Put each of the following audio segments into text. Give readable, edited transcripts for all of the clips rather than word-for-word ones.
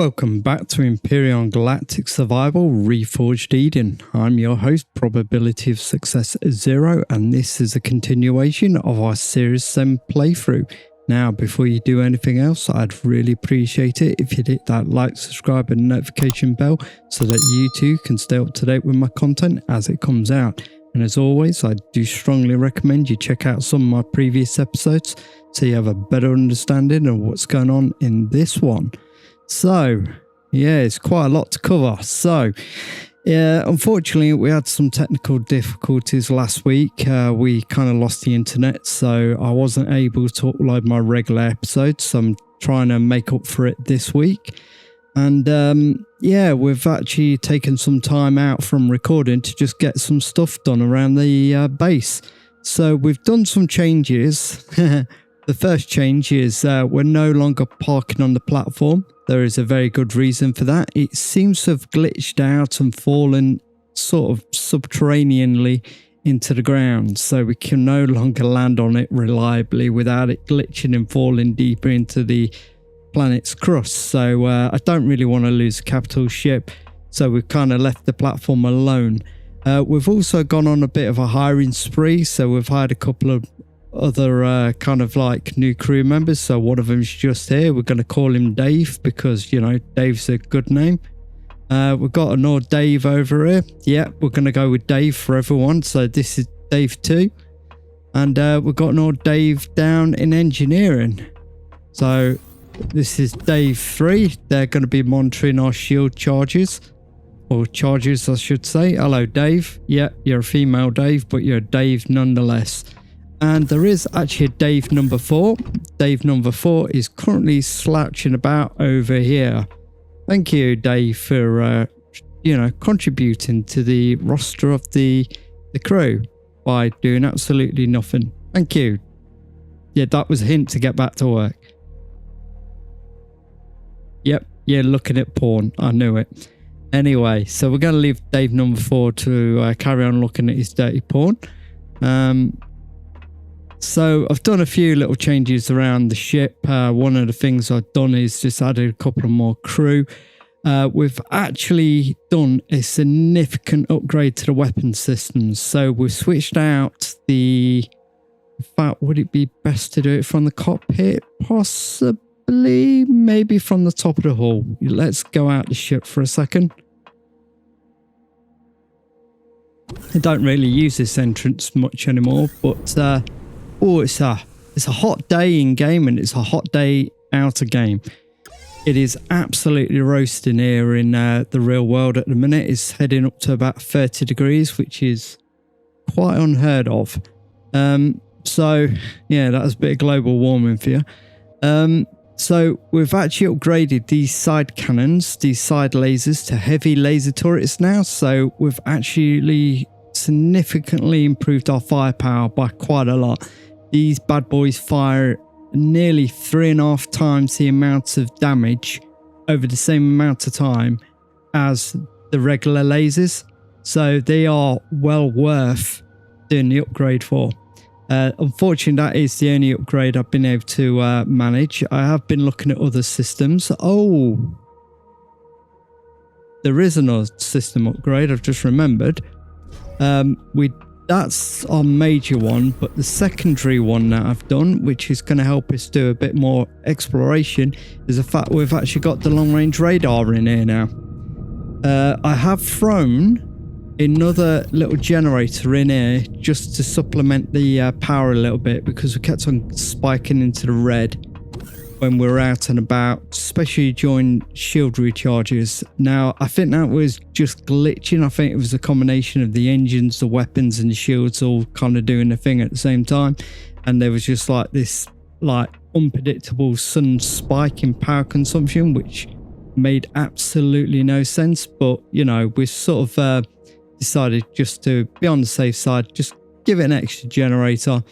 Welcome back to Empyrion Galactic Survival Reforged Eden. I'm your host, ProbabilityOfSuccessZero, and this is a continuation of our Series 7 playthrough. Now, before you do anything else, I'd really appreciate it if you'd hit that like, subscribe and notification bell so that you too can stay up to date with my content as it comes out. And as always, I do strongly recommend you check out some of my previous episodes so you have a better understanding of what's going on in this one. So, yeah, it's quite a lot to cover. So, yeah, unfortunately, we had some technical difficulties last week. We kind of lost the internet, so I wasn't able to upload my regular episodes. So I'm trying to make up for it this week. And yeah, we've actually taken some time out from recording to just get some stuff done around the base. So we've done some changes. The first change is we're no longer parking on the platform. There is a very good reason for that. It seems to have glitched out and fallen sort of subterraneanly into the ground. So we can no longer land on it reliably without it glitching and falling deeper into the planet's crust. So I don't really want to lose a capital ship. So we've kind of left the platform alone. We've also gone on a bit of a hiring spree. So we've hired a couple of other kind of like new crew members. So one of them's just here. We're going to call him Dave because, you know, Dave's a good name. We've got another Dave over here. Yeah, we're going to go with Dave for everyone. So this is Dave 2. And we've got another Dave down in engineering. So this is Dave 3. They're going to be monitoring our shield charges. Or charges, I should say. Hello, Dave. Yeah, you're a female Dave, but you're a Dave nonetheless. And there is actually a Dave number 4. Dave number 4 is currently slouching about over here. Thank you, Dave, for you know, contributing to the roster of the crew by doing absolutely nothing. Thank you. Yeah, that was a hint to get back to work. Yep, yeah, looking at porn. I knew it. Anyway, so we're going to leave Dave number 4 to carry on looking at his dirty porn. So I've done a few little changes around the ship. One of the things I've done is just added a couple of more crew. We've actually done a significant upgrade to the weapon systems. So we've switched out the... In fact, would it be best to do it from the cockpit? Possibly, maybe from the top of the hull. Let's go out the ship for a second. I don't really use this entrance much anymore, but... oh, it's a hot day in game and it's a hot day out of game. It is absolutely roasting here in the real world at the minute. It's heading up to about 30 degrees, which is quite unheard of. So, yeah, that was a bit of global warming for you. So we've actually upgraded these side cannons, these side lasers to heavy laser turrets now. So we've actually significantly improved our firepower by quite a lot. These bad boys fire nearly 3.5 times the amount of damage over the same amount of time as the regular lasers. So they are well worth doing the upgrade for. Unfortunately, that is the only upgrade I've been able to manage. I have been looking at other systems. Oh, there is another system upgrade I've just remembered. That's our major one, but the secondary one that I've done, which is going to help us do a bit more exploration, is the fact we've actually got the long-range radar in here now. I have thrown another little generator in here just to supplement the power a little bit because we kept on spiking into the red when we were out and about, especially during shield recharges. Now, I think that was just glitching. I think it was a combination of the engines, the weapons and the shields all kind of doing the thing at the same time. And there was just like this like unpredictable sudden spike in power consumption, which made absolutely no sense. But, you know, we sort of decided just to be on the safe side, just give it an extra generator.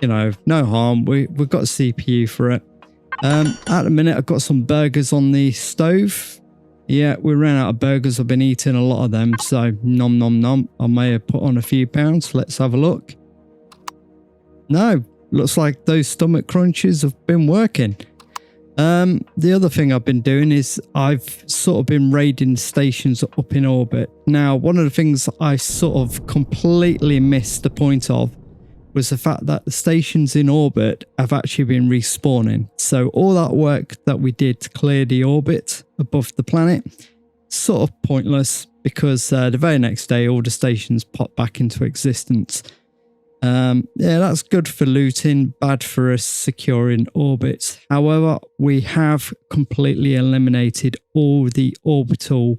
You know, no harm. We've got a CPU for it. At the minute, I've got some burgers on the stove. Yeah, we ran out of burgers. I've been eating a lot of them, so nom nom nom. I may have put on a few pounds. Let's have a look. No, looks like those stomach crunches have been working. The other thing I've been doing is I've sort of been raiding stations up in orbit. Now, one of the things I sort of completely missed the point of was the fact that the stations in orbit have actually been respawning. So all that work that we did to clear the orbit above the planet, sort of pointless, because the very next day all the stations pop back into existence. Yeah, that's good for looting, bad for us securing orbits. However, we have completely eliminated all the orbital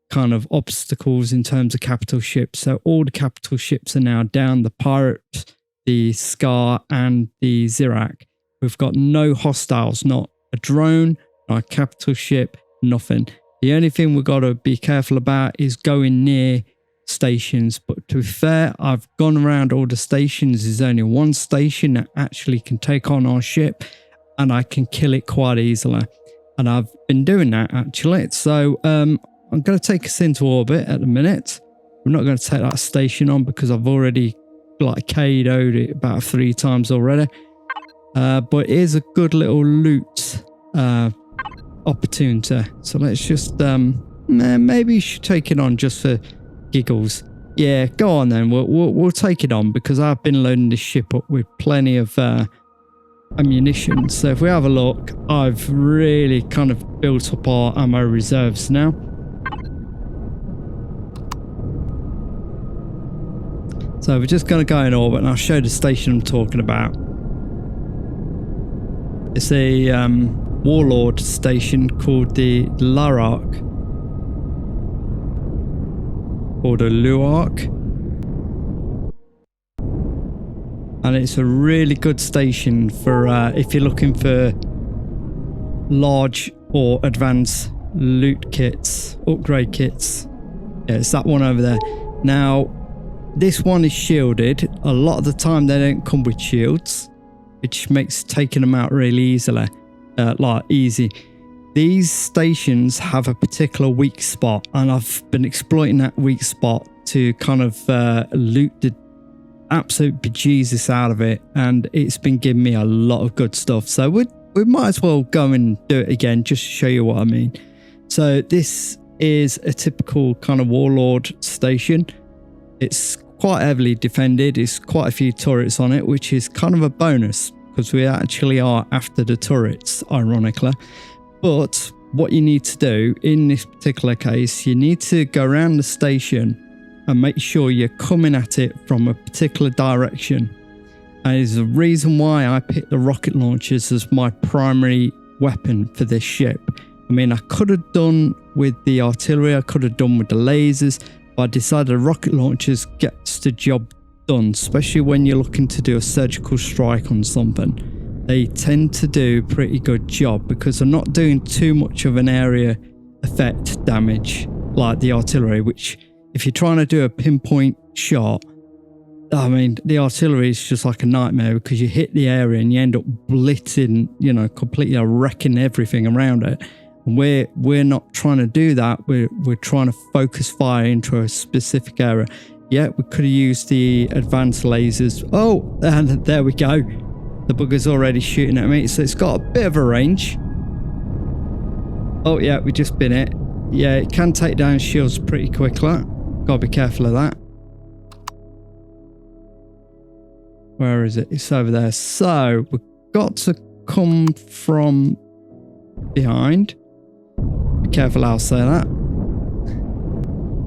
kind of obstacles in terms of capital ships. So all the capital ships are now down, the Pirate, the Scar and the Zirac. We've got no hostiles, not a drone, not a capital ship, nothing. The only thing we've got to be careful about is going near stations, but to be fair, I've gone around all the stations. There's only one station that actually can take on our ship and I can kill it quite easily, and I've been doing that actually. So I'm going to take us into orbit at the minute. I'm not going to take that station on because I've already like KO'd it about 3 times already, but here's a good little loot opportunity. So let's just maybe you should take it on just for giggles. Yeah, go on then. We'll take it on because I've been loading this ship up with plenty of ammunition. So if we have a look, I've really kind of built up our ammo reserves now. So we're just going to go in orbit and I'll show the station I'm talking about. It's a Warlord station called the Larark. Or the Luark, and it's a really good station for if you're looking for large or advanced loot kits, upgrade kits. Yeah, it's that one over there. Now this one is shielded. A lot of the time they don't come with shields, which makes taking them out really easily, easy. These stations have a particular weak spot, and I've been exploiting that weak spot to kind of loot the absolute bejesus out of it, and it's been giving me a lot of good stuff. So we might as well go and do it again just to show you what I mean. So this is a typical kind of Warlord station. It's quite heavily defended. It's quite a few turrets on it, which is kind of a bonus because we actually are after the turrets, ironically. But what you need to do in this particular case, you need to go around the station and make sure you're coming at it from a particular direction. And it's the reason why I picked the rocket launchers as my primary weapon for this ship. I mean, I could have done with the artillery, I could have done with the lasers, but I decided the rocket launchers gets the job done, especially when you're looking to do a surgical strike on something. They tend to do a pretty good job because they're not doing too much of an area effect damage like the artillery, which if you're trying to do a pinpoint shot, I mean, the artillery is just like a nightmare because you hit the area and you end up blitzing, you know, completely wrecking everything around it. And we're not trying to do that. We're trying to focus fire into a specific area. Yeah, we could have used the advanced lasers. Oh, and there we go. The bugger's already shooting at me, so it's got a bit of a range. Oh yeah, we just bin it. Yeah, it can take down shields pretty quickly. Gotta be careful of that. Where is it? It's over there. So we've got to come from behind. Be careful how I say that.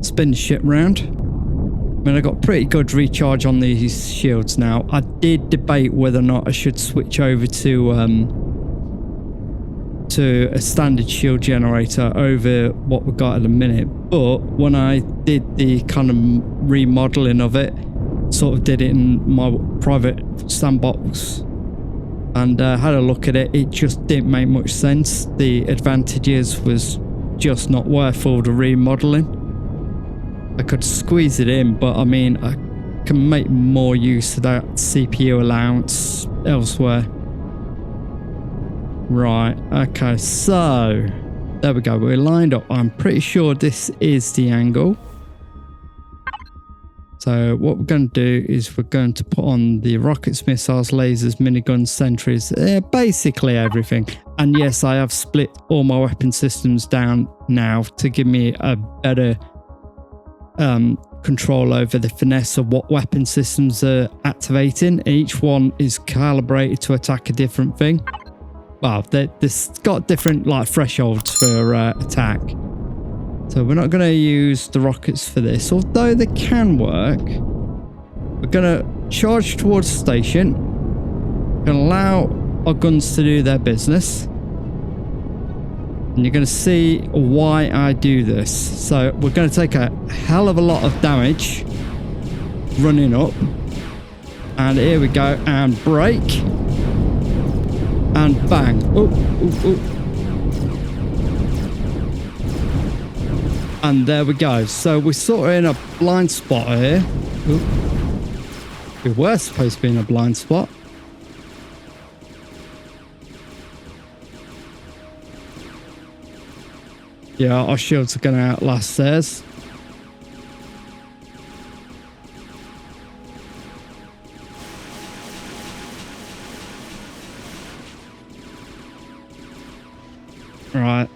Spin the ship round. I mean, I got pretty good recharge on these shields now. I did debate whether or not I should switch over to a standard shield generator over what we got at the minute. But when I did the kind of remodeling of it, sort of did it in my private sandbox and had a look at it, it just didn't make much sense. The advantages was just not worth all the remodeling. I could squeeze it in, but I mean, I can make more use of that CPU allowance elsewhere. Right, okay, so there we go, we're lined up. I'm pretty sure this is the angle. So what we're going to do is we're going to put on the rockets, missiles, lasers, miniguns, sentries, basically everything. And yes, I have split all my weapon systems down now to give me a better control over the finesse of what weapon systems are activating. Each one is calibrated to attack a different thing. Well, this got different like thresholds for attack. So we're not going to use the rockets for this, although they can work. We're going to charge towards the station. We're going to allow our guns to do their business. And you're going to see why I do this. So we're going to take a hell of a lot of damage running up. And here we go. And brake. And bang. Oh, oh, oh. And there we go. So we're sort of in a blind spot here. Ooh. We were supposed to be in a blind spot. Yeah, our shields are going to outlast theirs. Right.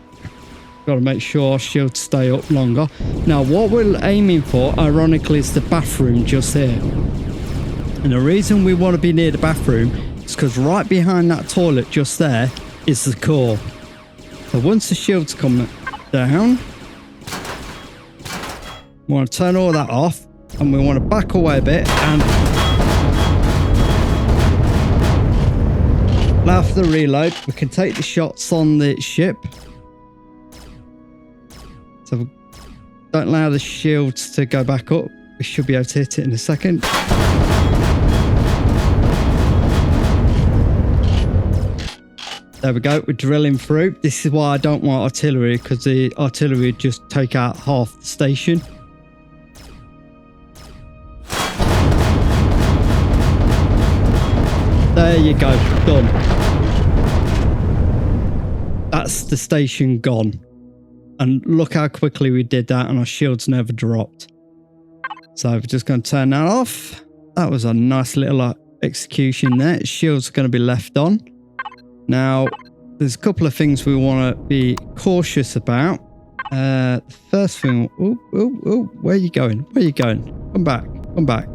Got to make sure our shields stay up longer. Now, what we're aiming for, ironically, is the bathroom just here. And the reason we want to be near the bathroom is because right behind that toilet just there is the core. So once the shields come down, we want to turn all that off and we want to back away a bit and allow for the reload. We can take the shots on the ship. So don't allow the shields to go back up. We should be able to hit it in a second. There we go. We're drilling through. This is why I don't want artillery, because the artillery would just take out half the station. There you go. Done. That's the station gone. And look how quickly we did that, and our shields never dropped. So we're just going to turn that off. That was a nice little execution there. Shields are going to be left on. Now, there's a couple of things we want to be cautious about. The first thing... where are you going? Where are you going? Come back. Come back.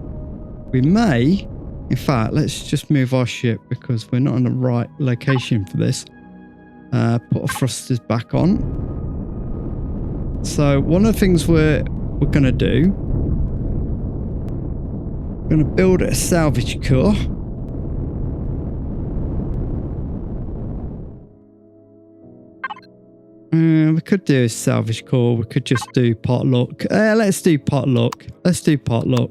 We may... In fact, let's just move our ship because we're not in the right location for this. Put our thrusters back on. So one of the things we're going to do, we're going to build a salvage core. We could do a salvage core. We could just do potluck. Let's do potluck. Let's do potluck.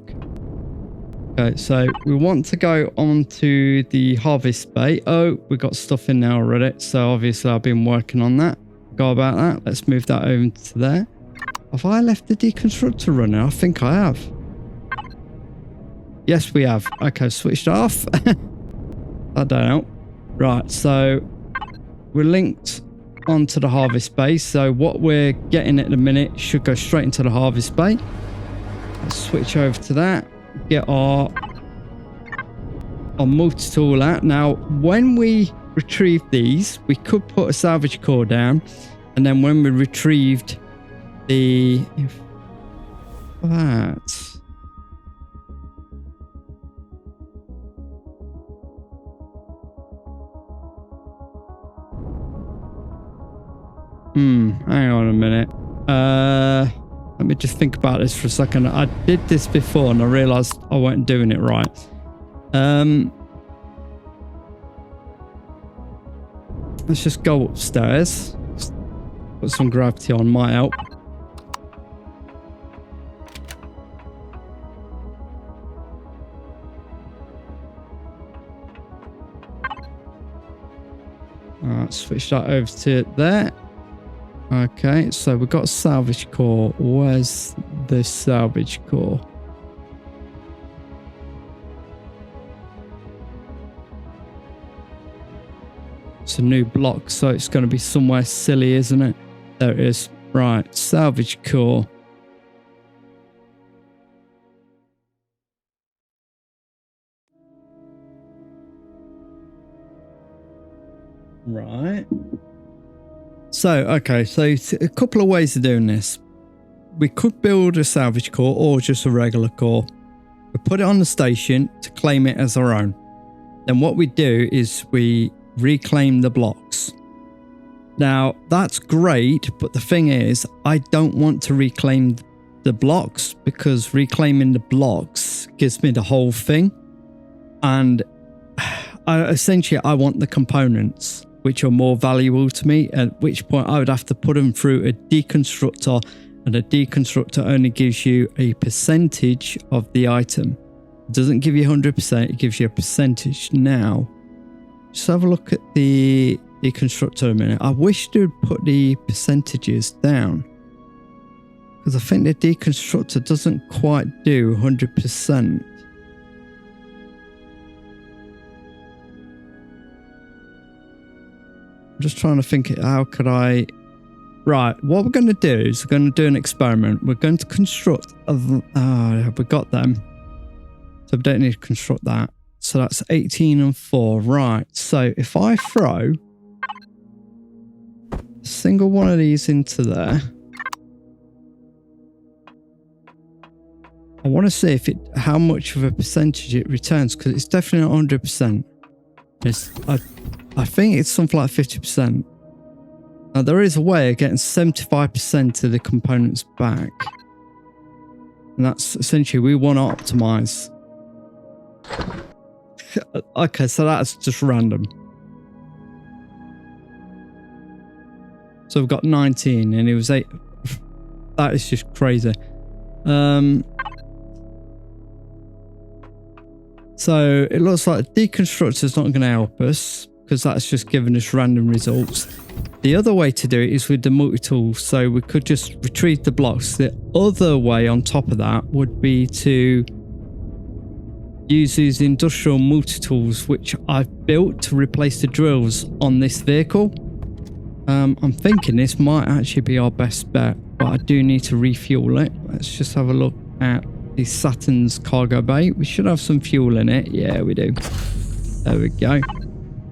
Okay, so we want to go on to the harvest bay. Oh, we got stuff in there already. So obviously I've been working on that. Go about that. Let's move that over to there. Have I left the deconstructor running? I think I have. Yes, we have. Okay, switched off. I don't know. Right, so we're linked onto the harvest bay. So what we're getting at the minute should go straight into the harvest bay. Let's switch over to that. Get our multi-tool out. Now, when we retrieve these, we could put a salvage core down, and then when we retrieved the hang on a minute. Let me just think about this for a second. I did this before and I realized I wasn't doing it right. Let's just go upstairs. Put some gravity on, might help. Alright, switch that over to there. Okay, so we've got a salvage core. Where's the salvage core? It's a new block, so it's going to be somewhere silly, isn't it? There it is. Right, salvage core. Right. So, okay, so a couple of ways of doing this. We could build a salvage core or just a regular core. We put it on the station to claim it as our own. Then what we do is we reclaim the blocks. Now, that's great, but the thing is, I don't want to reclaim the blocks because reclaiming the blocks gives me the whole thing. And essentially, I want the components, which are more valuable to me, at which point I would have to put them through a deconstructor, and a deconstructor only gives you a percentage of the item. It doesn't give you 100%, it gives you a percentage. Now, just have a look at the deconstructor a minute. I wish they would put the percentages down, because I think the deconstructor doesn't quite do 100%. I'm just trying to think, how could I... Right, what we're going to do is we're going to do an experiment. We're going to construct... have we got them? So we don't need to construct that. So that's 18 and 4. Right, so if I throw a single one of these into there, I want to see if how much of a percentage it returns, because it's definitely not 100%. I think it's something like 50%. Now, there is a way of getting 75% of the components back. And that's essentially, we want to optimize. Okay, so that's just random. So we've got 19 and it was 8. That is just crazy. So it looks like deconstructor is not going to help us, because that's just giving us random results. The other way to do it is with the multi-tool, so we could just retrieve the blocks. The other way on top of that would be to use these industrial multi-tools, which I've built to replace the drills on this vehicle. I'm thinking this might actually be our best bet, but I do need to refuel it. Let's just have a look at the Saturn's cargo bay. We should have some fuel in it. Yeah, we do. There we go.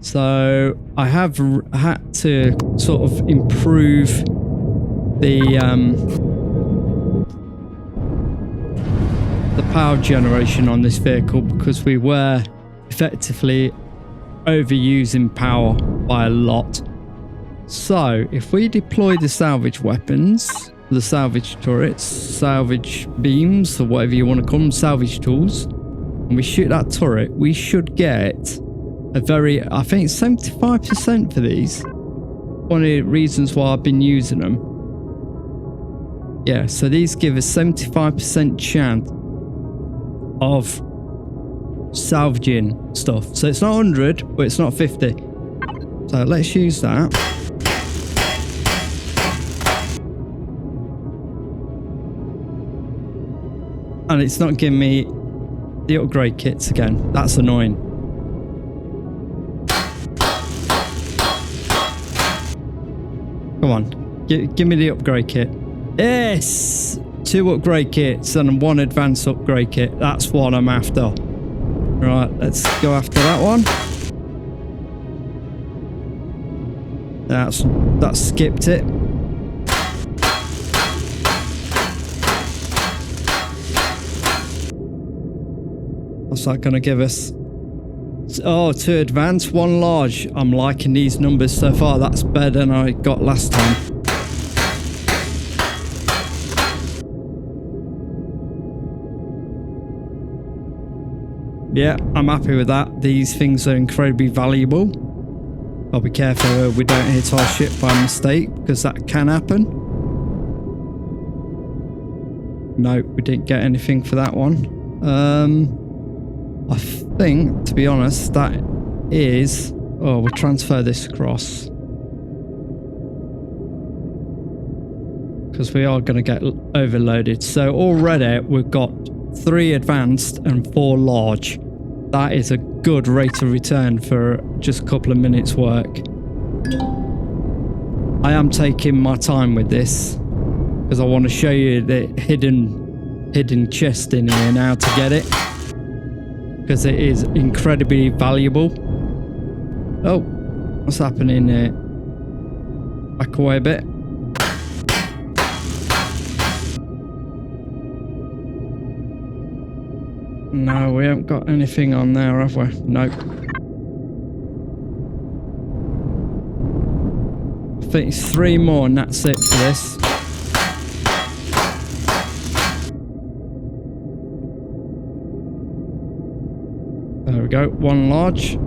So I have had to sort of improve the power generation on this vehicle, because we were effectively overusing power by a lot. So if we deploy the salvage weapons, the salvage turrets, salvage beams, or whatever you want to call them, salvage tools, and we shoot that turret, we should get a very, I think it's 75% for these. One of the reasons why I've been using them. Yeah, so these give a 75% chance of salvaging stuff. So it's not 100, but it's not 50. So let's use that. And it's not giving me the upgrade kits again. That's annoying. Come on, give me the upgrade kit. Yes! 2 upgrade kits and 1 advanced upgrade kit. That's what I'm after. Right, let's go after that one. That skipped it. What's that going to give us? Oh, 2 advanced, 1 large. I'm liking these numbers so far. That's better than I got last time. Yeah, I'm happy with that. These things are incredibly valuable. I'll be careful we don't hit our ship by mistake, because that can happen. No, we didn't get anything for that one. I think, to be honest, that is... Oh, we'll transfer this across, because we are going to get overloaded. So already we've got 3 advanced and 4 large. That is a good rate of return for just a couple of minutes work. I am taking my time with this, because I want to show you the hidden chest in here and how to get it, because it is incredibly valuable. Oh, What's happening here? Back away a bit. No, we haven't got anything on there, have we? Nope. I think it's 3 more and that's it for this. There we go, 1 large.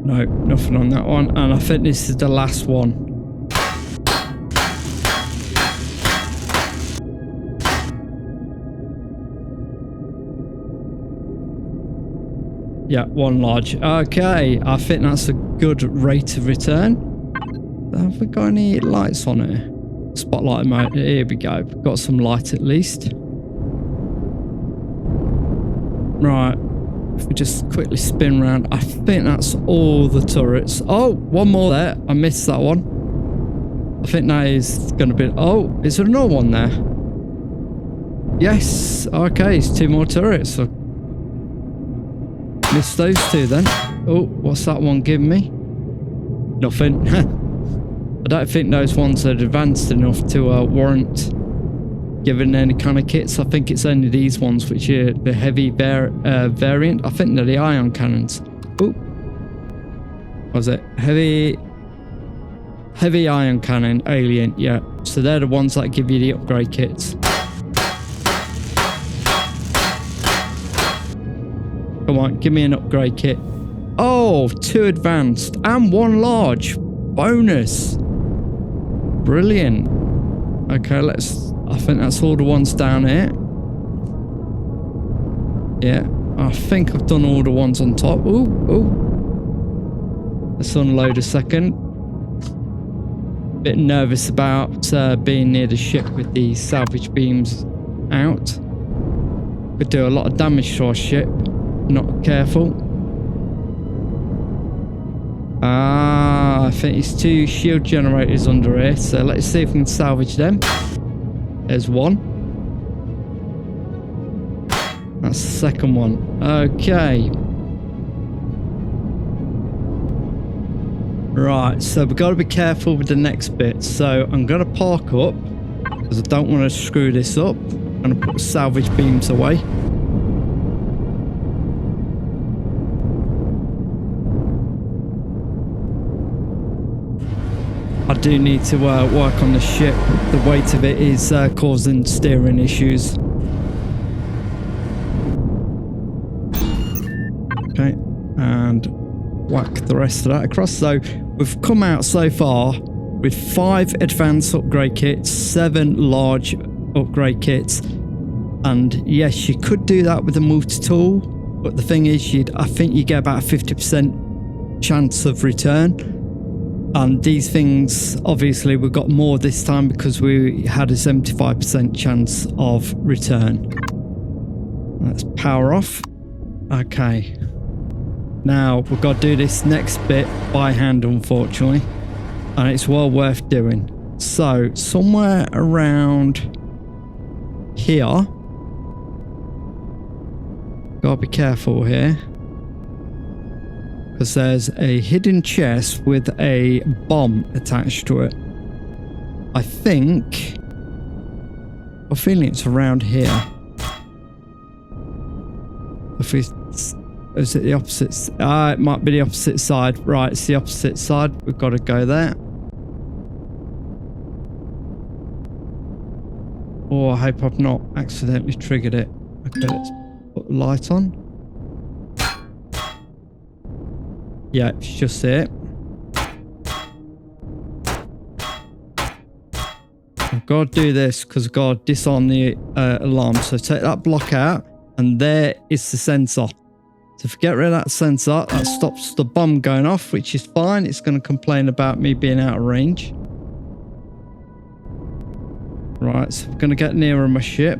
No, nothing on that one. And I think this is the last one. Yeah, 1 large. Okay, I think that's a good rate of return. Have we got any lights on here? Spotlight mode. Here we go. Got some light at least. Right. If we just quickly spin around, I think that's all the turrets. Oh, 1 more there. I missed that one. I think that is going to be... Oh, is there another one there? Yes. Okay, it's 2 more turrets. So missed those 2 then. Oh, what's that one giving me? Nothing. I don't think those ones are advanced enough to warrant giving any kind of kits. I think it's only these ones which are the heavy variant. I think they're the ion cannons. Oh, what was it? Heavy ion cannon alien. Yeah, so they're the ones that give you the upgrade kits. Come on, give me an upgrade kit. Oh, 2 advanced and 1 large. Bonus. Brilliant. Okay, I think that's all the ones down here. Yeah, I think I've done all the ones on top. Ooh. Let's unload a second. Bit nervous about being near the ship with the salvage beams out. Could do a lot of damage to our ship. Not careful. I think it's 2 shield generators under here, so let's see if we can salvage them. There's 1. That's the second one. Okay. Right, so we've got to be careful with the next bit. So I'm going to park up because I don't want to screw this up. I'm going to put the salvage beams away. I do need to work on the ship. The weight of it is causing steering issues. Okay, and whack the rest of that across. So we've come out so far with 5 advanced upgrade kits, 7 large upgrade kits, and yes, you could do that with a multi-tool, but the thing is, I think you get about a 50% chance of return. And these things, obviously, we got more this time because we had a 75% chance of return. Let's power off. Okay. Now, we've got to do this next bit by hand, unfortunately. And it's well worth doing. So, somewhere around here. Got to be careful here. Because there's a hidden chest with a bomb attached to it. I think... I'm feeling it's around here. If we... Is it the opposite? It might be the opposite side. Right, it's the opposite side. We've got to go there. Oh, I hope I've not accidentally triggered it. Okay, let's put the light on. Yeah, it's just it. I've got to do this because I've got to disarm the alarm. So take that block out, and there is the sensor. So if you get rid of that sensor, that stops the bomb going off, which is fine. It's going to complain about me being out of range. Right, so we're going to get nearer my ship.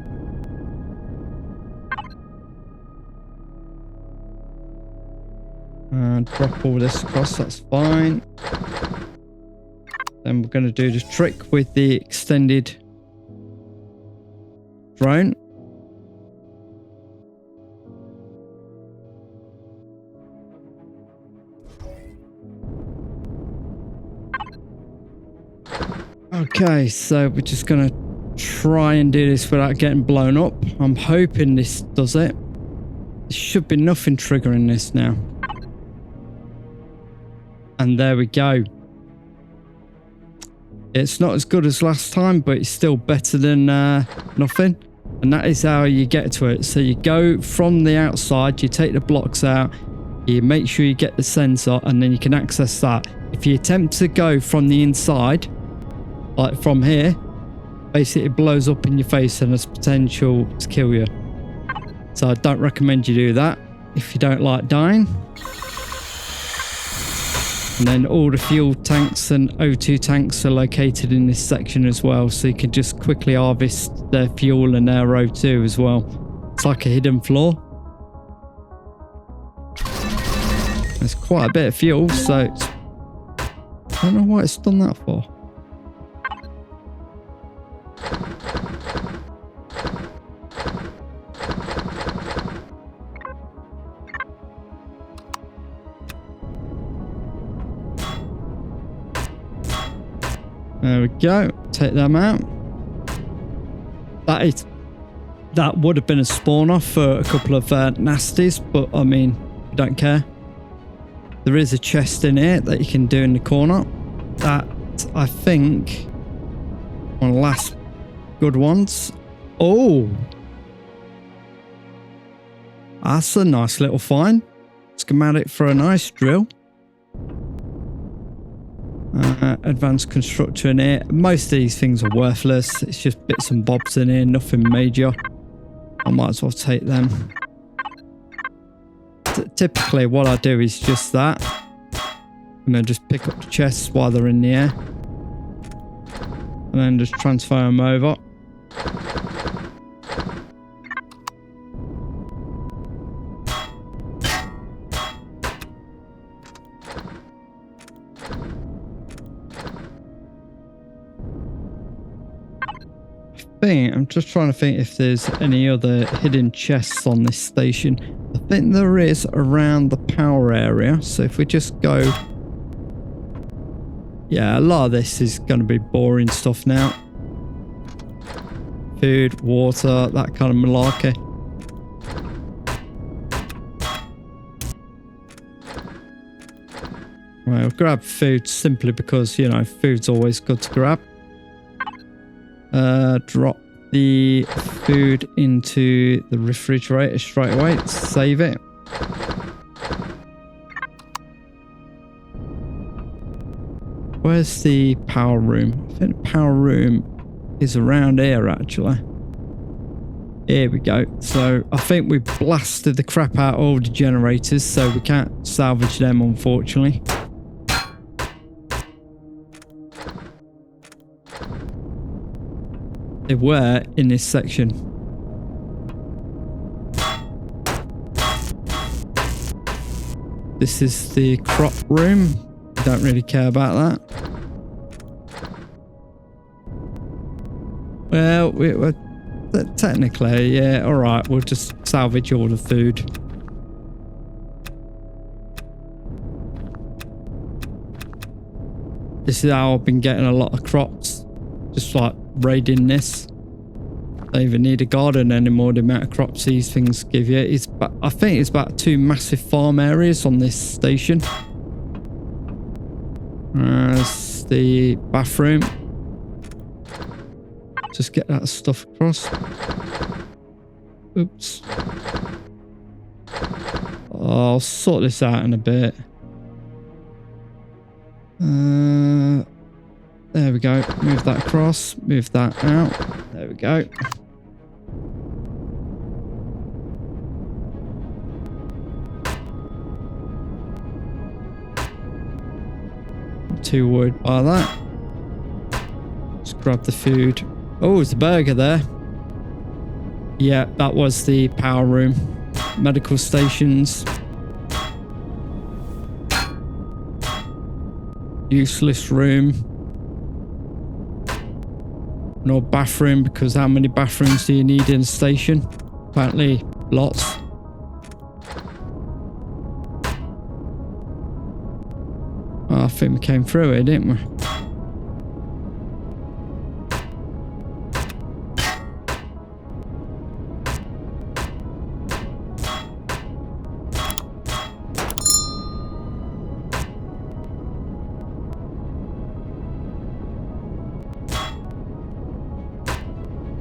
And drop all this across, that's fine. Then we're going to do the trick with the extended drone. Okay, so we're just gonna try and do this without getting blown up. I'm hoping this does it. There should be nothing triggering this now. And there we go. It's not as good as last time, but it's still better than nothing. And that is how you get to it. So you go from the outside, you take the blocks out, you make sure you get the sensor, and then you can access that. If you attempt to go from the inside, like from here, basically it blows up in your face and there's potential to kill you. So I don't recommend you do that if you don't like dying. And then all the fuel tanks and O2 tanks are located in this section as well, so you can just quickly harvest their fuel and their O2 as well. It's like a hidden floor. There's quite a bit of fuel, so I don't know why it's done that for. There we go. Take them out. That would have been a spawner for a couple of nasties, but I mean, don't care. There is a chest in here that you can do in the corner. That, I think, one of the last good ones. Oh, that's a nice little find. Schematic for a nice drill. Advanced constructor in here. Most of these things are worthless. It's just bits and bobs in here, nothing major. I might as well take them. Typically what I do is just that. And then just pick up the chests while they're in the air. And then just transfer them over. I'm just trying to think if there's any other hidden chests on this station. I think there is around the power area. So if we just go... Yeah, a lot of this is going to be boring stuff now. Food, water, that kind of malarkey. Well, grab food simply because, you know, food's always good to grab. Drop the food into the refrigerator straight away to save it. Where's the power room? I think the power room is around here actually. Here we go. So I think we blasted the crap out of all the generators, so we can't salvage them unfortunately. They were in this section. This is the crop room. Don't really care about that. Well, we're technically, yeah, all right. We'll just salvage all the food. This is how I've been getting a lot of crops. Just like raiding this. Don't even need a garden anymore, the amount of crops these things give you. I think it's about 2 massive farm areas on this station. There's the bathroom. Just get that stuff across. Oops. I'll sort this out in a bit. There we go. Move that across. Move that out. There we go. Not too worried by that. Just grab the food. Oh, there's a burger there. Yeah, that was the power room. Medical stations. Useless room. No bathroom, because how many bathrooms do you need in a station? Apparently lots. Oh, I think we came through it, didn't we?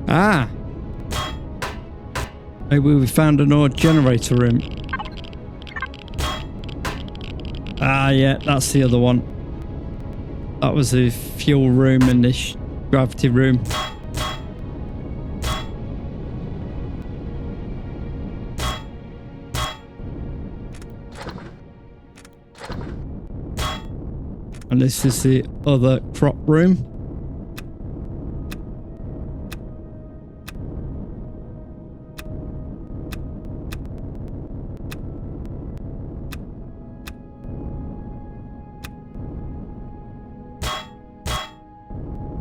Ah! Maybe we found an old generator room. Ah, yeah, that's the other one. That was the fuel room and this gravity room. And this is the other crop room.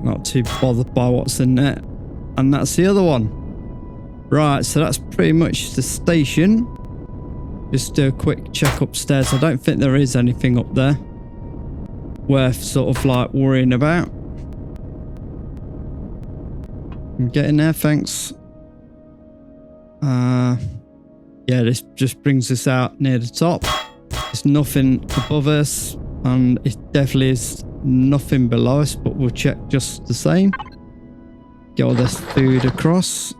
Not too bothered by what's in there. And that's the other one. Right, so that's pretty much the station. Just do a quick check upstairs. I don't think there is anything up there worth sort of like worrying about. I'm getting there, thanks. Yeah, this just brings us out near the top. There's nothing above us, and it definitely is nothing below us, but we'll check just the same. Get all this food across.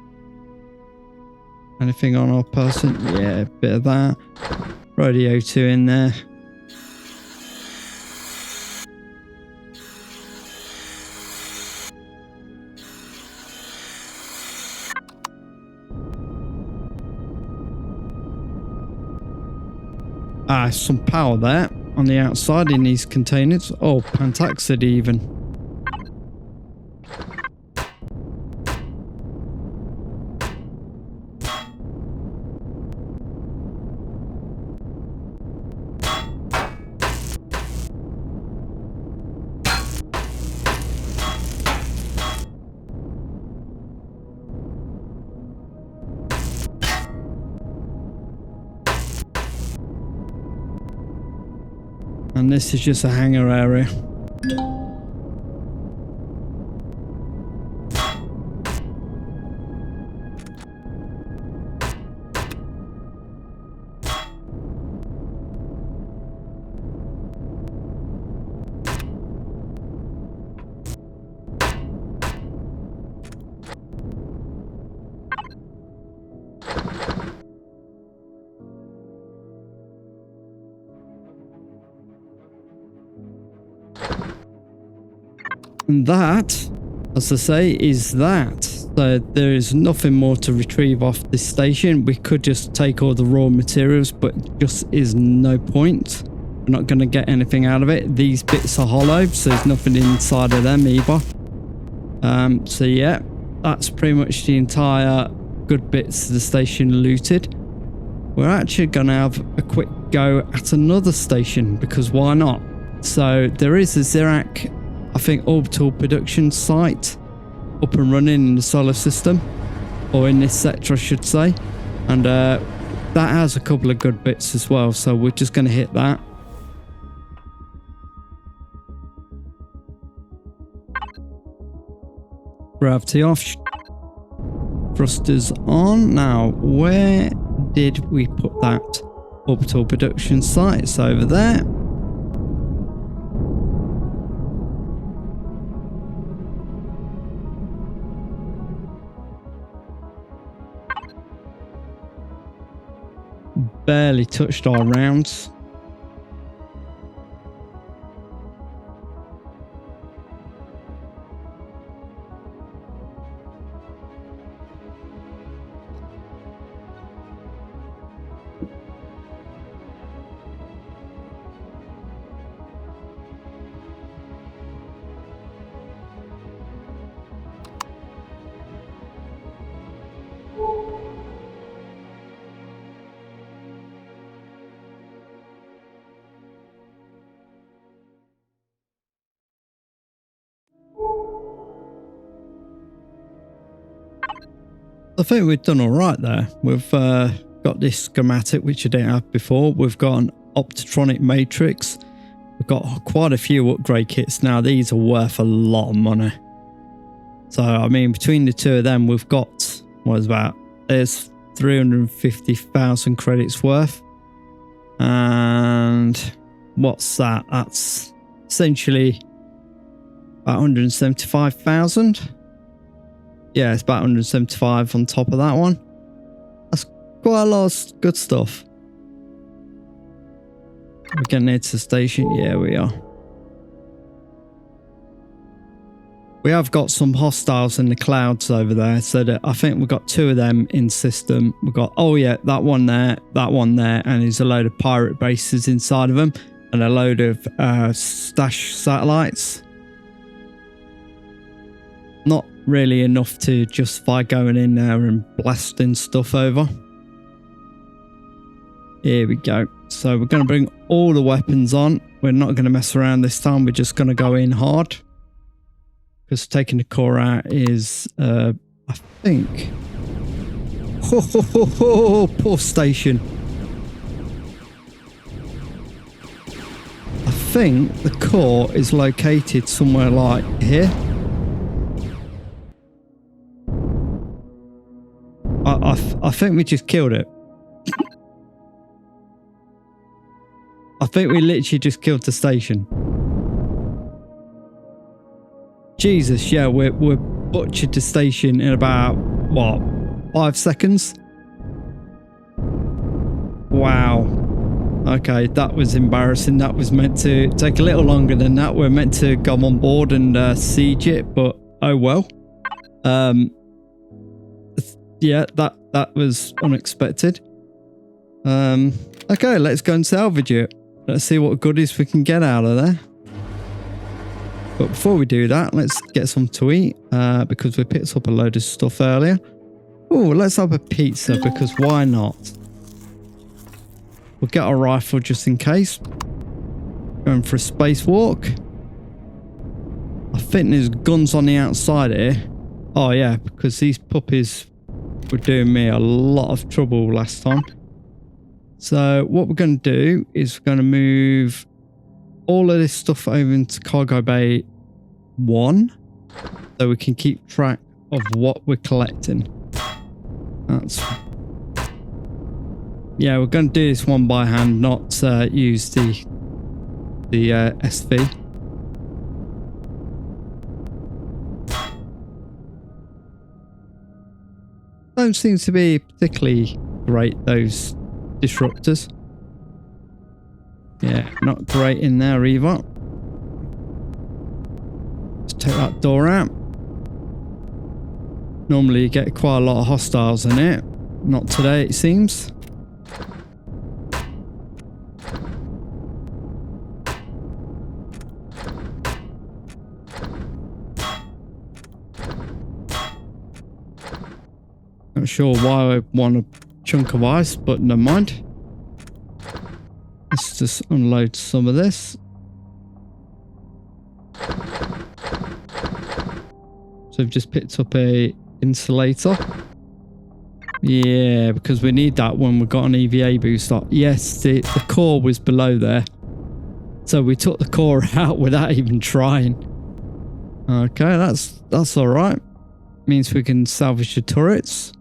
Anything on our person? Yeah, a bit of that. Radio 2 in there. Some power there on the outside in these containers. Oh, pentaxid even. And this is just a hangar area. And that, as I say, is that. So there is nothing more to retrieve off this station. We could just take all the raw materials, but just is no point. We're not going to get anything out of it. These bits are hollow, so there's nothing inside of them either. So yeah, that's pretty much the entire good bits of the station looted. We're actually going to have a quick go at another station, because why not? So there is a Xerac, I think, orbital production site up and running in the solar system, or in this sector I should say, and that has a couple of good bits as well, so we're just going to hit that. Gravity off, thrusters on. Now where did we put that orbital production site? It's over there. Barely touched our rounds. I think we've done all right there. We've got this schematic, which I didn't have before. We've got an Optotronic matrix. We've got quite a few upgrade kits. Now, these are worth a lot of money. So, I mean, between the two of them, we've got, what is that? There's 350,000 credits worth. And what's that? That's essentially about 175,000. Yeah, it's about 175 on top of that one. That's quite a lot of good stuff. We're getting near to the station. Yeah, we are. We have got some hostiles in the clouds over there, so that I think we've got 2 of them in system. We've got, oh yeah, that one there, and there's a load of pirate bases inside of them, and a load of stash satellites. Not really enough to justify going in there and blasting stuff over. Here we go. So we're going to bring all the weapons on. We're not going to mess around this time. We're just going to go in hard. Because taking the core out is, I think... poor station. I think the core is located somewhere like here. I think we just killed it. I think we literally just killed the station. Jesus, yeah, we butchered the station in about, what, 5 seconds? Wow. Okay, that was embarrassing. That was meant to take a little longer than that. We're meant to go on board and siege it, but oh well. Yeah, that was unexpected. Okay, let's go and salvage it. Let's see what goodies we can get out of there. But before we do that, let's get some to eat because we picked up a load of stuff earlier. Oh, let's have a pizza because why not? We'll get our rifle just in case. Going for a spacewalk. I think there's guns on the outside here. Oh yeah, because these puppies were doing me a lot of trouble last time. So what we're going to do is we're going to move all of this stuff over into cargo bay 1 so we can keep track of what we're collecting. That's, yeah, we're going to do this one by hand, not use the SV. Don't seem to be particularly great, those disruptors. Yeah, not great in there either. Let's take that door out. Normally you get quite a lot of hostiles in it. Not today, it seems. Not sure why I want a chunk of ice, but never mind. Let's just unload some of this. So we've just picked up a insulator. Yeah, because we need that when we've got an EVA booster. Yes, the core was below there. So we took the core out without even trying. Okay, that's all right. Means we can salvage the turrets.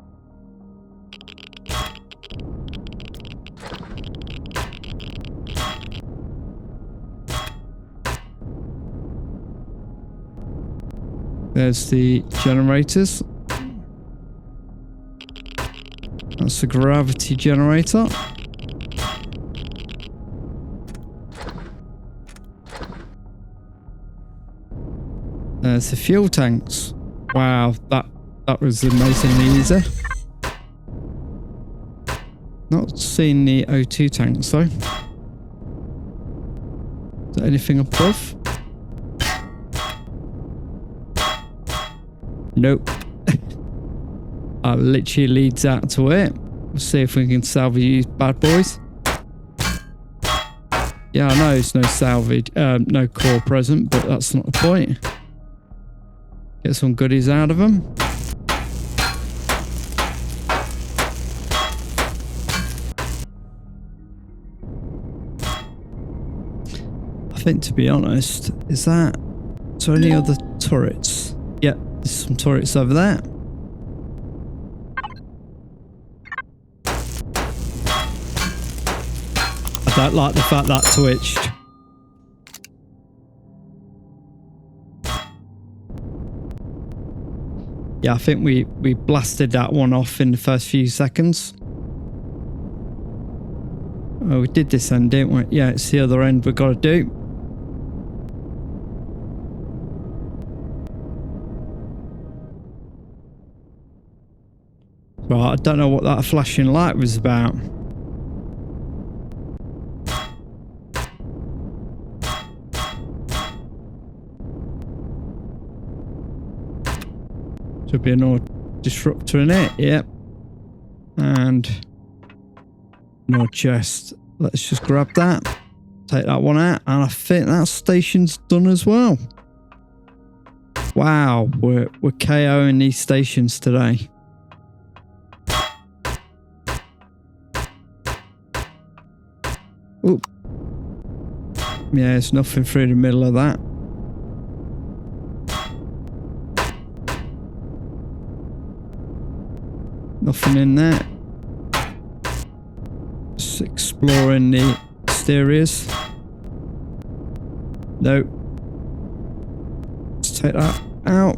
There's the generators. That's the gravity generator. There's the fuel tanks. Wow, that was amazingly easy. Not seeing the O2 tanks though. Is there anything above? Nope. That literally leads out to it. We'll see if we can salvage these bad boys. Yeah, I know it's no salvage, no core present, but that's not the point. Get some goodies out of them. think, to be honest, is there any other turrets? Yep, there's some turrets over there. I don't like the fact that twitched. Yeah, I think we blasted that one off in the first few seconds. Oh, we did this end, didn't we? Yeah, it's the other end we've got to do. Right, I don't know what that flashing light was about. Should be another disruptor in it, yep. And no chest. Let's just grab that. Take that one out. And I think that station's done as well. Wow, we're KOing these stations today. Oop. Yeah, there's nothing through the middle of that. Nothing in there. Just exploring the exteriors. No. Let's take that out.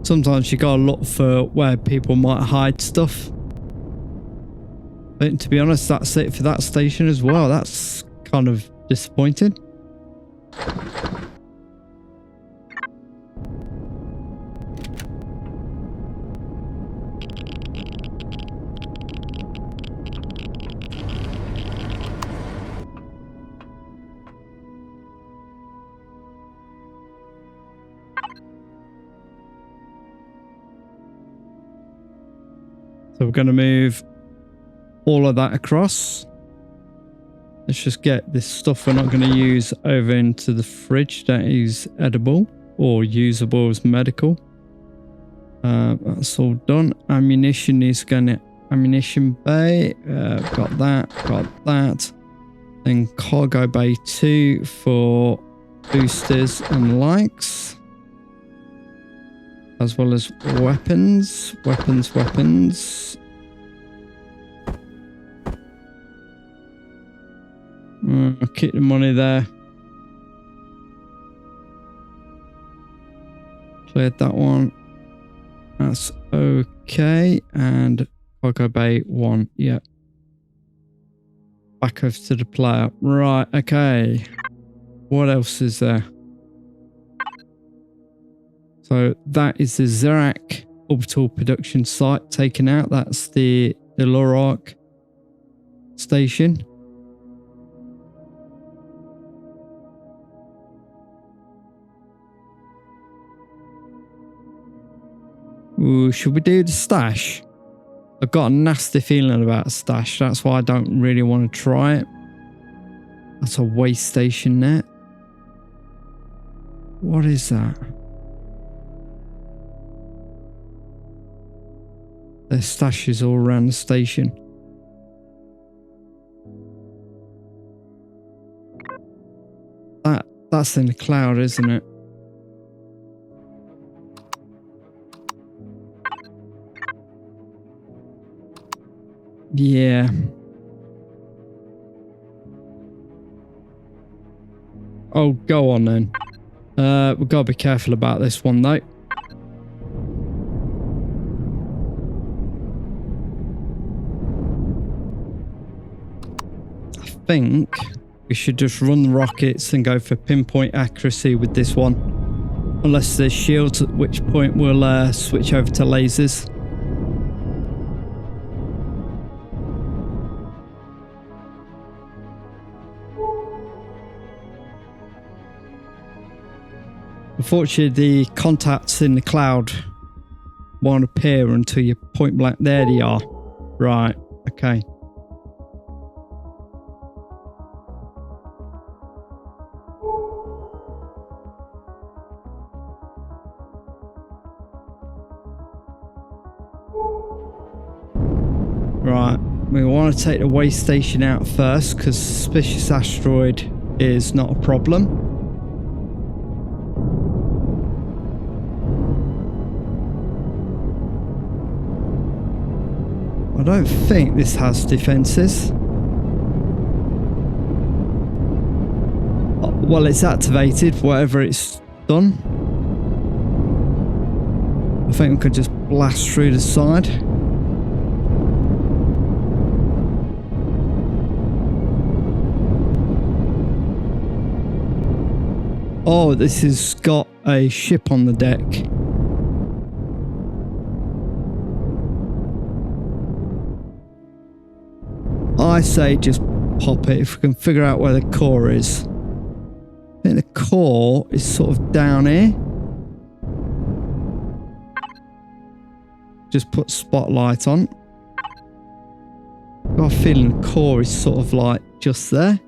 Sometimes you gotta look for where people might hide stuff. But to be honest, that's it for that station as well. That's kind of disappointing. So we're going to move all of that across. Let's just get this stuff we're not going to use over into the fridge that is edible or usable as medical. That's all done. Ammunition is going to ammunition bay. Got that. Then cargo bay 2 for boosters and likes. As well as weapons. I'll keep the money there. Cleared that one. That's okay. And cargo bay 1. Yep. Back over to the player. Right, okay. What else is there? So that is the Xerac Orbital production site taken out. That's the Lorak station. Ooh, should we do the stash? I've got a nasty feeling about a stash. That's why I don't really want to try it. That's a waste station there. What is that? There's stashes all around the station. That's in the cloud, isn't it? Yeah. Oh, go on then. We've got to be careful about this one though. I think we should just run the rockets and go for pinpoint accuracy with this one. Unless there's shields, at which point we'll switch over to lasers. Unfortunately, the contacts in the cloud won't appear until you point blank. There they are. Right, okay. Right, We want to take the way station out first because suspicious asteroid is not a problem. I don't think this has defenses. Well, it's activated, whatever it's done. I think we could just blast through the side. Oh, this has got a ship on the deck. I say just pop it if we can figure out where the core is. I think the core is sort of down here. Just put spotlight on. Got a feeling the core is sort of like just there.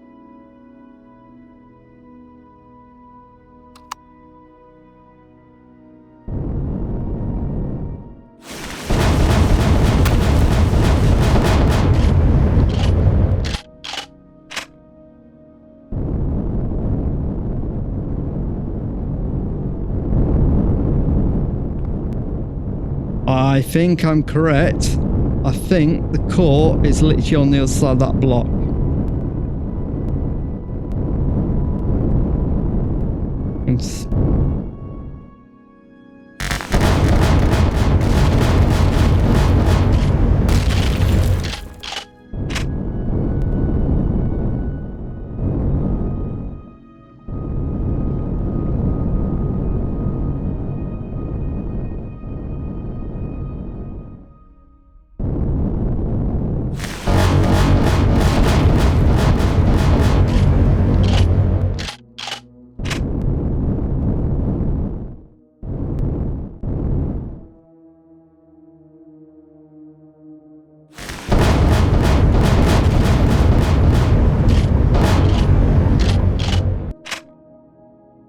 I think I'm correct. I think the core is literally on the other side of that block. It's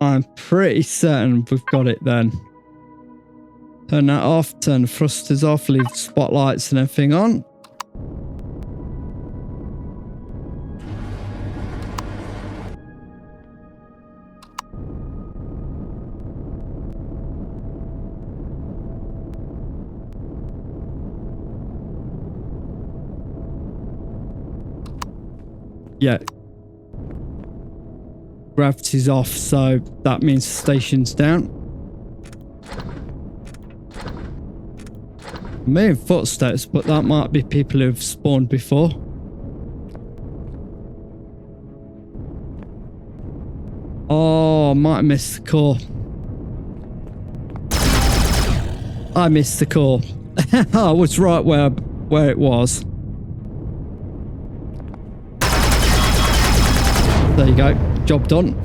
I'm pretty certain we've got it then. Turn that off, turn the thrusters off, leave spotlights and everything on. Yeah. Gravity's off, so that means the station's down. I'm hearing footsteps, but that might be people who've spawned before. Oh, I might have missed the core. I missed the core. I was right where it was. There you go. Job done.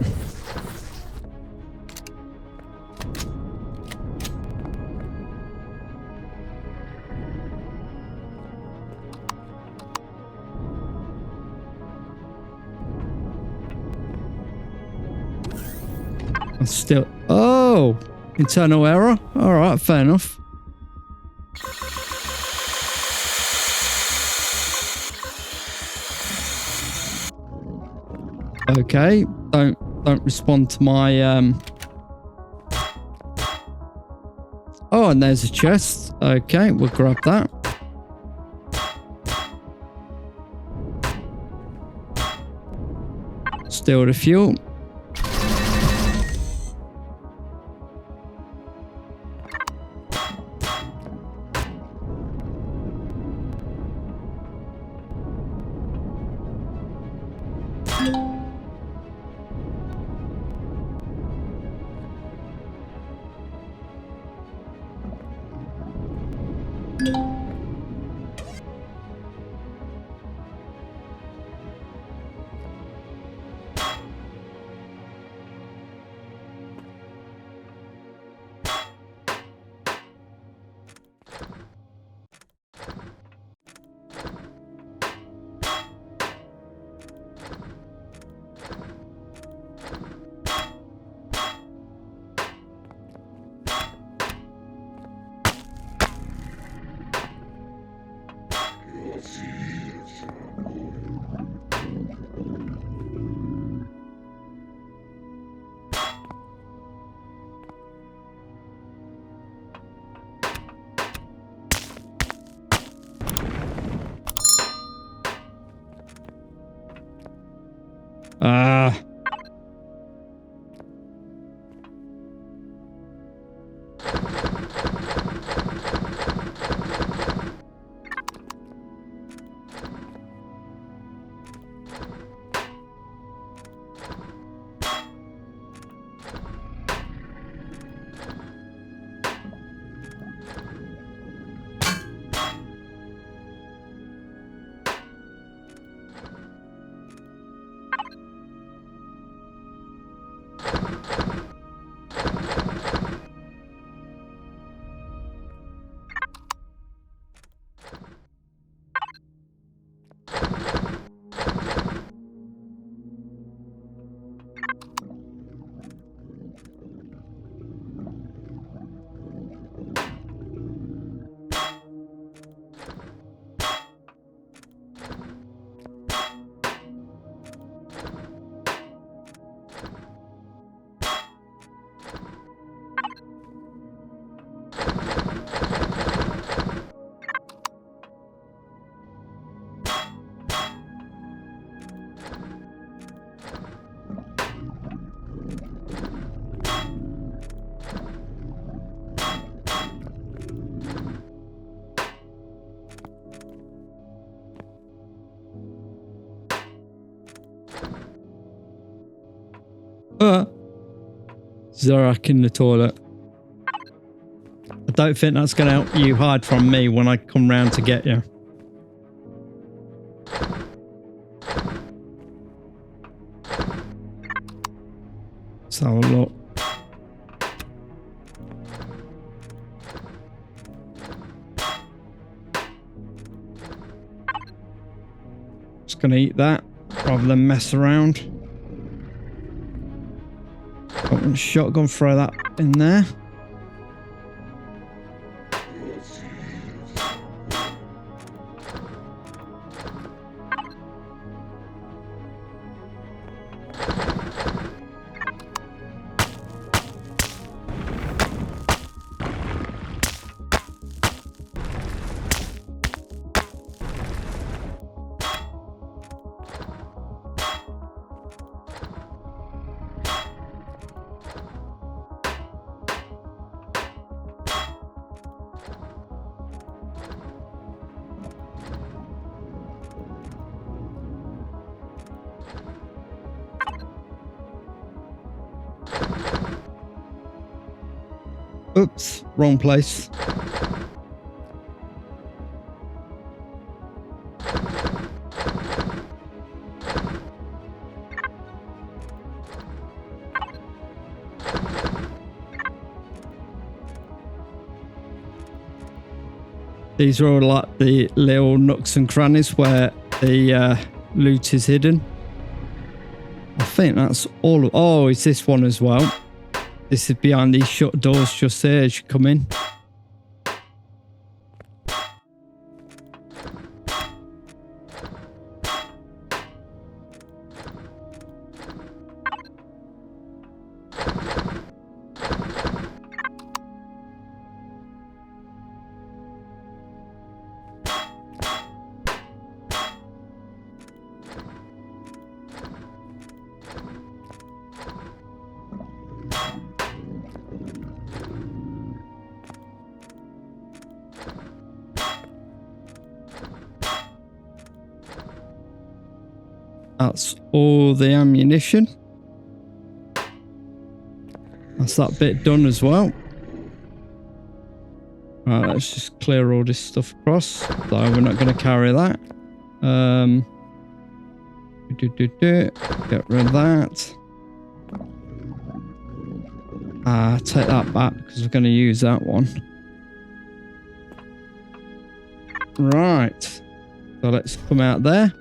Still, oh, internal error. All right, fair enough. Okay, don't respond to my Oh, and there's a chest. Okay, we'll grab that. Steal the fuel. Zorak in the toilet. I don't think that's going to help you hide from me when I come round to get you. Let's have a look. Just going to eat that rather than mess around. Got one shotgun, throw that in there. Oops, wrong place. These are all like the little nooks and crannies where the loot is hidden. I think that's all. Oh, it's this one as well. This is behind these shut doors just there as you come in. That's all the ammunition. That's that bit done as well. Right, let's just clear all this stuff across. So we're not going to carry that. Get rid of that. Take that back because we're going to use that one. Right. So let's come out there.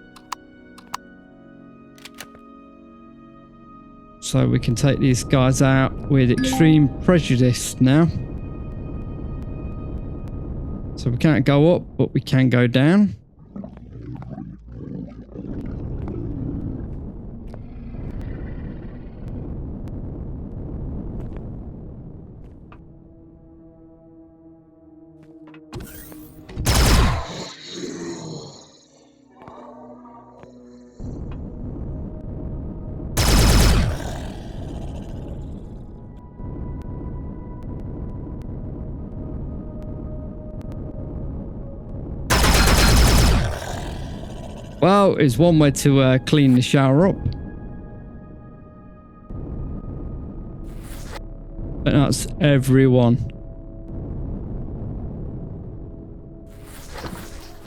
So we can take these guys out with extreme prejudice now. So we can't go up, but we can go down. Well, it's one way to clean the shower up. But that's everyone.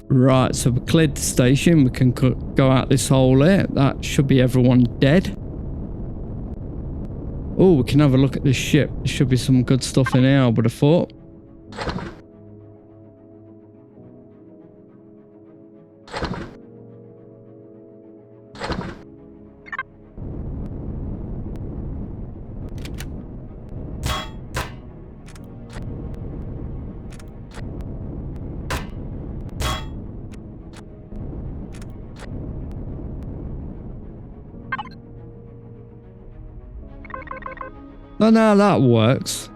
Right, so we cleared the station. We can go out this hole here. That should be everyone dead. Oh, we can have a look at this ship. There should be some good stuff in here, I would have thought. Oh, now that works.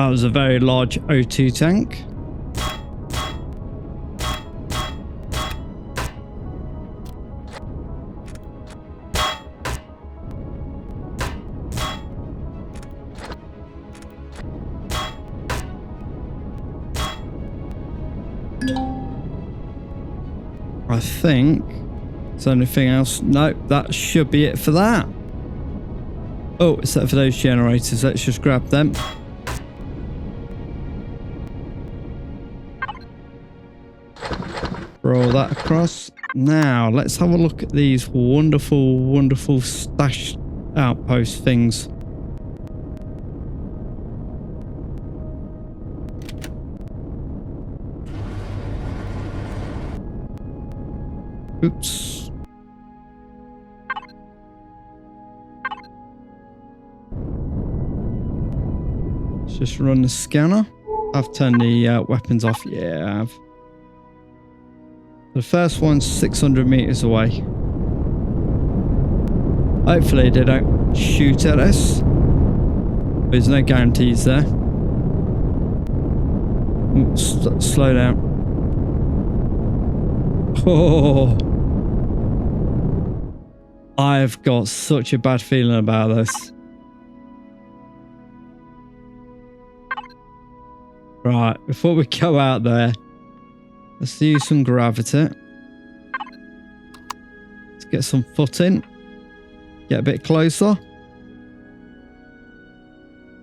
That was a very large O2 tank. I think. Is there anything else? No, that should be it for that. Oh, except for those generators. Let's just grab them. Roll that across. Now, let's have a look at these wonderful, wonderful stash outpost things. Oops. Let's just run the scanner. I've turned the weapons off. Yeah, I have. The first one's 600 meters away. Hopefully they don't shoot at us. There's no guarantees there. Ooh, slow down. Oh. I've got such a bad feeling about this. Right, before we go out there, let's use some gravity. Let's get some footing. Get a bit closer.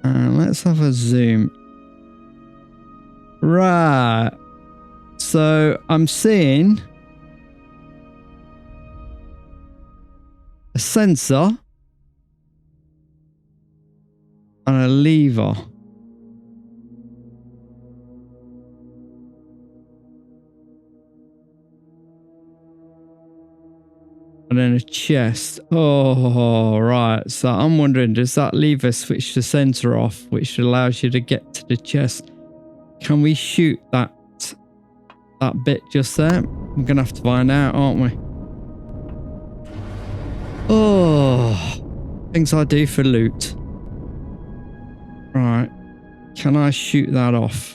And let's have a zoom. Right. So I'm seeing a sensor and a lever. And then a chest. Oh, right. So I'm wondering, does that lever switch the sensor off, which allows you to get to the chest? Can we shoot that bit just there? We're going to have to find out, aren't we? Oh, things I do for loot. Right. Can I shoot that off?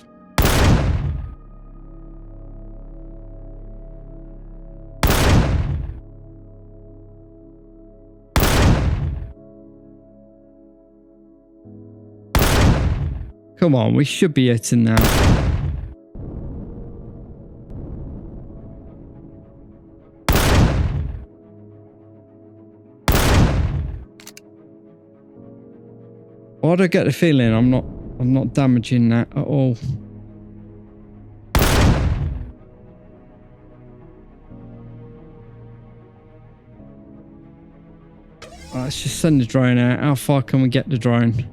Come on, we should be hitting now. Why do I get the feeling I'm not damaging that at all? Right, let's just send the drone out. How far can we get the drone?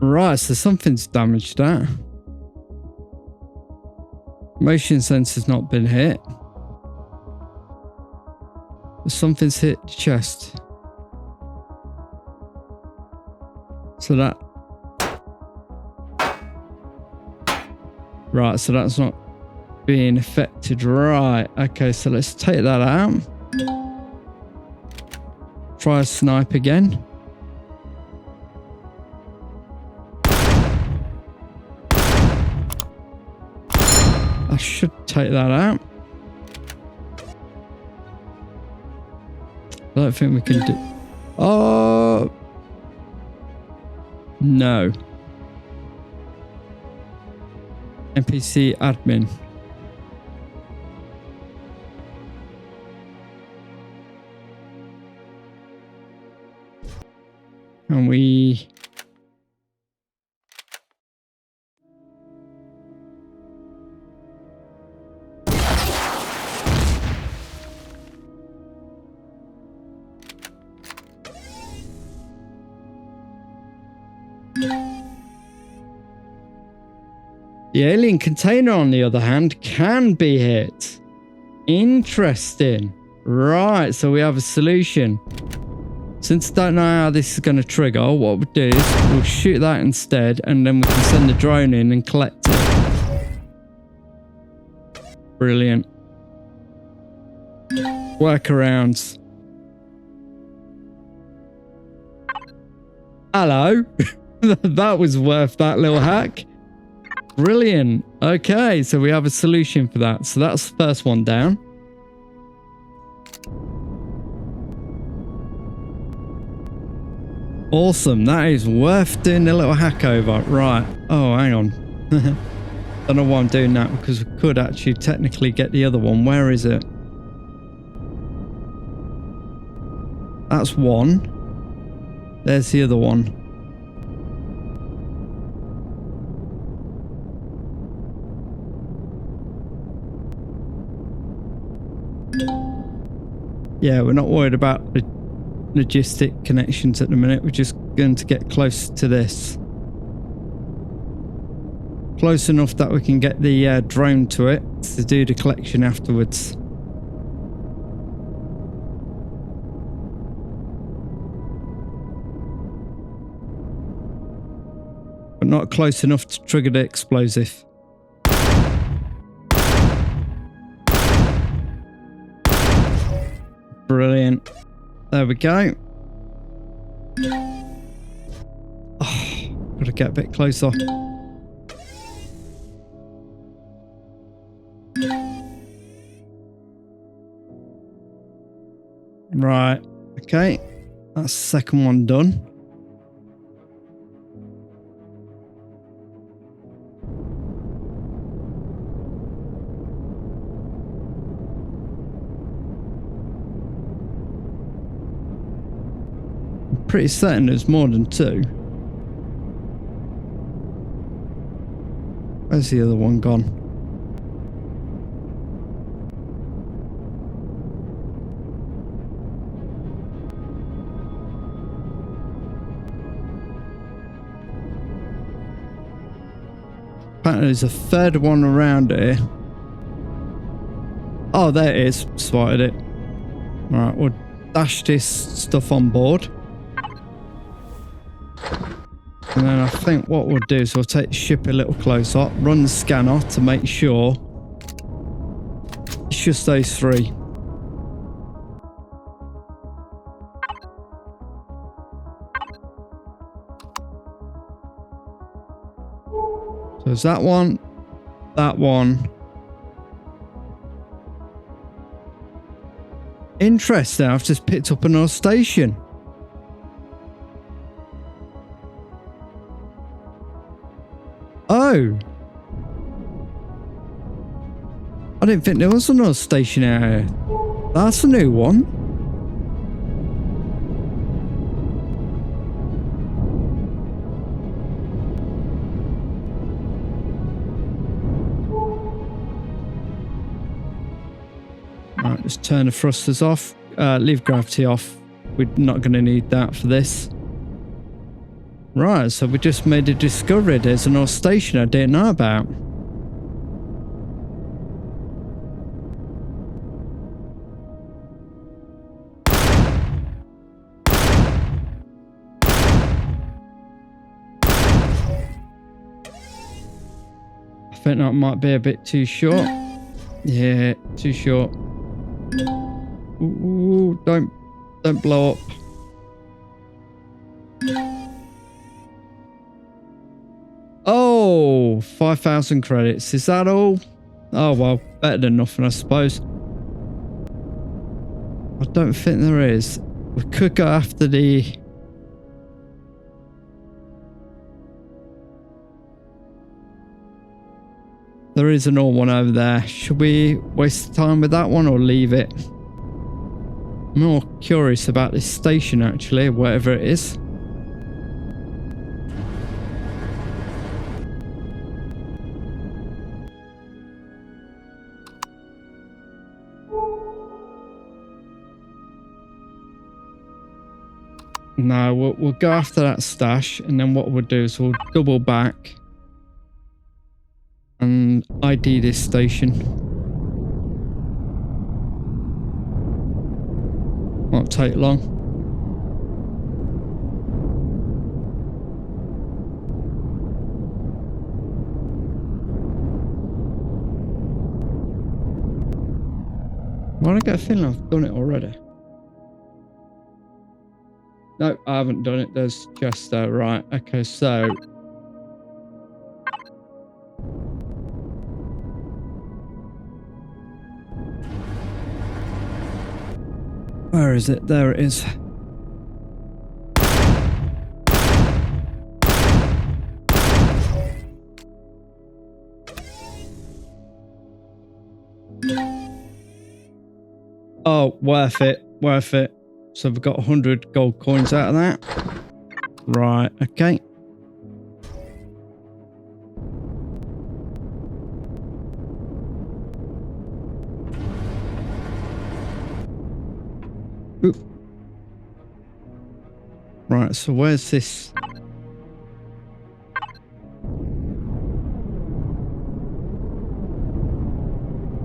Right, so something's damaged that. Motion sensor's not been hit. Something's hit the chest. So that... Right, so that's not being affected. Right, okay, so let's take that out. Try a snipe again. I should take that out. I don't think we can do... Oh! No. NPC admin. Can we... The alien container, on the other hand, can be hit. Interesting. Right, so we have a solution. Since I don't know how this is going to trigger, what we'll do is we'll shoot that instead, and then we can send the drone in and collect it. Brilliant. Workarounds. Hello. That was worth that little hack. Brilliant. Okay, so we have a solution for that. So that's the first one down. Awesome. That is worth doing a little hack over. Right. Oh, hang on. Don't know why I'm doing that, because we could actually technically get the other one. Where is it? That's one. There's the other one. Yeah, we're not worried about the logistic connections at the minute. We're just going to get close to this. Close enough that we can get the drone to it to do the collection afterwards. But not close enough to trigger the explosive. Brilliant. There we go. Oh, gotta get a bit closer. Right. Okay. That's the second one done. Pretty certain there's more than two. Where's the other one gone? Apparently there's a third one around here. Oh, there it is. Spotted it. Alright, we'll dash this stuff on board. And then I think what we'll do is we'll take the ship a little closer, run the scanner to make sure it's just those three. So there's that one, that one. Interesting, I've just picked up another station. Oh, I didn't think there was another station out here. That's a new one. Right, let's turn the thrusters off. Leave gravity off. We're not going to need that for this. Right, so we just made a discovery. There's another station I didn't know about. I think that might be a bit too short. Yeah, too short. Ooh, don't blow up. Oh, 5,000 credits. Is that all? Oh, well, better than nothing, I suppose. I don't think there is. We could go after the... There is an all one over there. Should we waste time with that one or leave it? I'm more curious about this station, actually, whatever it is. No, we'll go after that stash, and then what we'll do is we'll double back and ID this station. Won't take long. Why do I get a feeling I've done it already? No, I haven't done it. There's just right. Okay, so where is it? There it is. Oh, worth it, worth it. So we've got 100 gold coins out of that. Right, okay. Oop. Right, so where's this?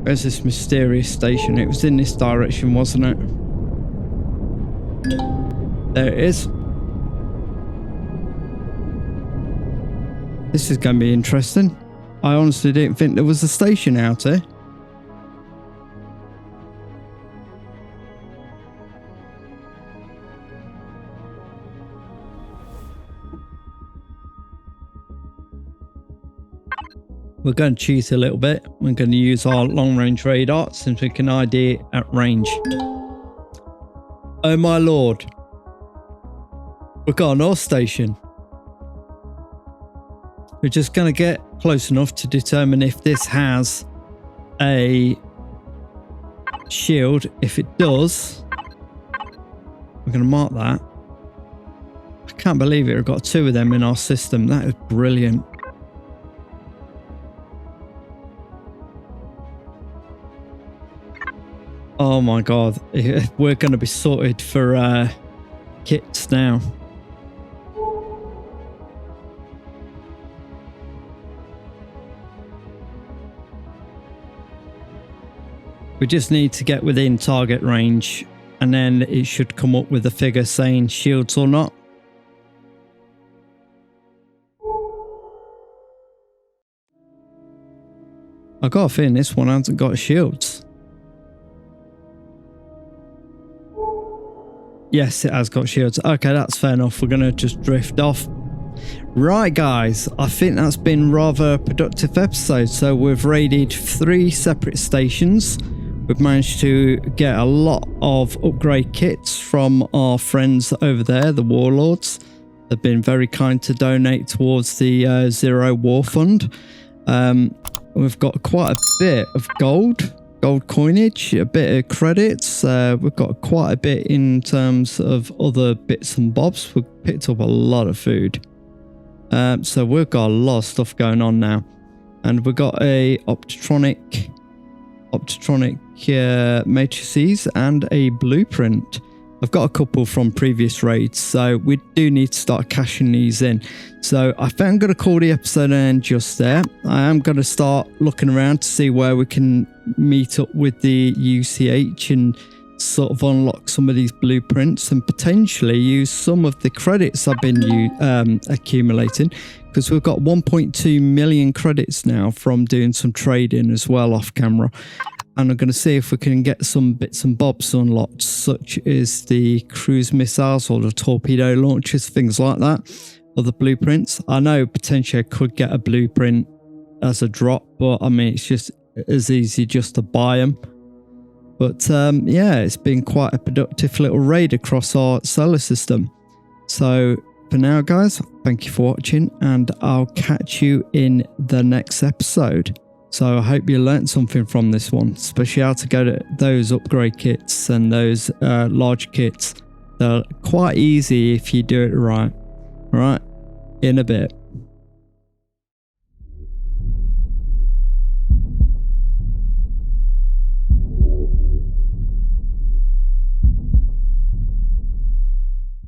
Where's this mysterious station? It was in this direction, wasn't it? There it is. This is going to be interesting. I honestly didn't think there was a station out here. We're going to cheat a little bit. We're going to use our long-range radar since we can ID it at range. Oh my lord. We've got an North station. We're just going to get close enough to determine if this has a shield. If it does, we're going to mark that. I can't believe it. We've got 2 of them in our system. That is brilliant. Oh my god, we're going to be sorted for kits now. We just need to get within target range and then it should come up with a figure saying shields or not. I got a feeling this one hasn't got shields. Yes, it has got shields. Okay, that's fair enough. We're going to just drift off. Right, guys. I think that's been rather a productive episode. So we've raided 3 separate stations. We've managed to get a lot of upgrade kits from our friends over there, the Warlords. They've been very kind to donate towards the Zero War Fund. We've got quite a bit of gold coinage, a bit of credits. We've got quite a bit in terms of other bits and bobs. We've picked up a lot of food. So we've got a lot of stuff going on now. And we've got a optronic matrices and a blueprint. I've got a couple from previous raids, so we do need to start cashing these in. So I think I'm going to call the episode end just there. I am going to start looking around to see where we can meet up with the UCH and sort of unlock some of these blueprints and potentially use some of the credits I've been accumulating, because we've got 1.2 million credits now from doing some trading as well off camera. And I'm going to see if we can get some bits and bobs unlocked, such as the cruise missiles or the torpedo launchers, things like that, or the blueprints. I know potentially I could get a blueprint as a drop, but I mean, it's just as easy just to buy them. But yeah, it's been quite a productive little raid across our solar system. So for now, guys, thank you for watching, and I'll catch you in the next episode. So I hope you learnt something from this one, especially how to go to those upgrade kits and those large kits. They're quite easy if you do it right. All right, in a bit.